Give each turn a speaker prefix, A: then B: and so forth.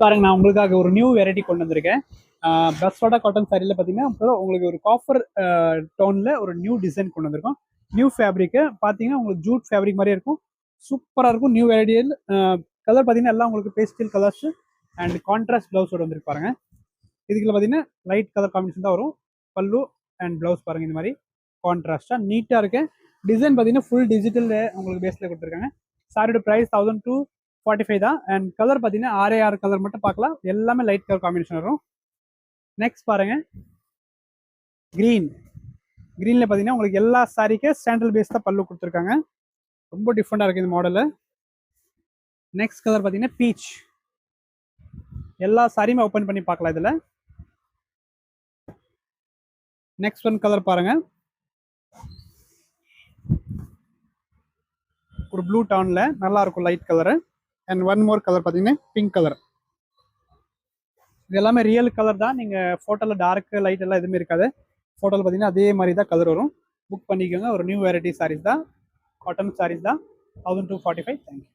A: பாருங்க, நான் உங்களுக்காக ஒரு நியூ வெரைட்டி கொண்டு வந்திருக்கேன். பஸ்வாடா காட்டன் சாரியில் பார்த்தீங்கன்னா அப்புறம் உங்களுக்கு ஒரு காஃபர் டோனில் ஒரு நியூ டிசைன் கொண்டு வந்திருக்கோம். நியூ ஃபேப்ரிக்கு பார்த்தீங்கன்னா உங்களுக்கு ஜூட் ஃபேப்ரிக் மாதிரியே இருக்கும். சூப்பராக இருக்கும். நியூ வெரைட்டியில் கலர் பார்த்தீங்கன்னா எல்லாம் உங்களுக்கு பேஸ்டல் கலர்ஸ் அண்ட் கான்ட்ராஸ்ட் ப்ளவுஸோட வந்துருக்கு பாருங்க. இதுக்குள்ள பார்த்தீங்கன்னா லைட் கலர் காம்பினேஷன் தான் வரும். பல்லு அண்ட் ப்ளவுஸ் பாருங்க, இந்த மாதிரி கான்ட்ராஸ்டாக நீட்டாக இருக்கு. டிசைன் பார்த்தீங்கன்னா ஃபுல் டிஜிட்டல் உங்களுக்கு பேஸில் கொடுத்துருக்காங்க. சாரியோட ப்ரைஸ் 1245 தான். அண்ட் கலர் பார்த்தீங்கன்னா 6 கலர் மட்டும் பார்க்கலாம். எல்லாமே லைட் கலர் காம்பினேஷன் வரும். நெக்ஸ்ட் பாருங்க, கிரீன்ல பார்த்தீங்கன்னா உங்களுக்கு எல்லா சாரிக்கு சாண்டல் பேஸ் தான் பல்லு கொடுத்துருக்காங்க. ரொம்ப டிஃப்ரெண்டாக இருக்குது இந்த மாடலு. நெக்ஸ்ட் கலர் பார்த்தீங்கன்னா பீச். எல்லா சாரியுமே ஓப்பன் பண்ணி பார்க்கலாம் இதில். நெக்ஸ்ட் ஒன் கலர் பாருங்க, ஒரு ப்ளூ டவுன்ல நல்லா இருக்கும் light colour. And one more colour பார்த்தீங்கன்னா பிங்க் கலர். இது எல்லாமே ரியல் கலர் தான். நீங்கள் ஃபோட்டோவில் டார்க் லைட் எல்லாம் எதுவுமே இருக்காது. ஃபோட்டோவில் பார்த்தீங்கன்னா அதே மாதிரி தான் கலர் வரும். புக் பண்ணிக்கோங்க. ஒரு நியூ வெரைட்டி சாரீஸ் தான், காட்டன் சாரீஸ் தான். 1245. தேங்க்யூ.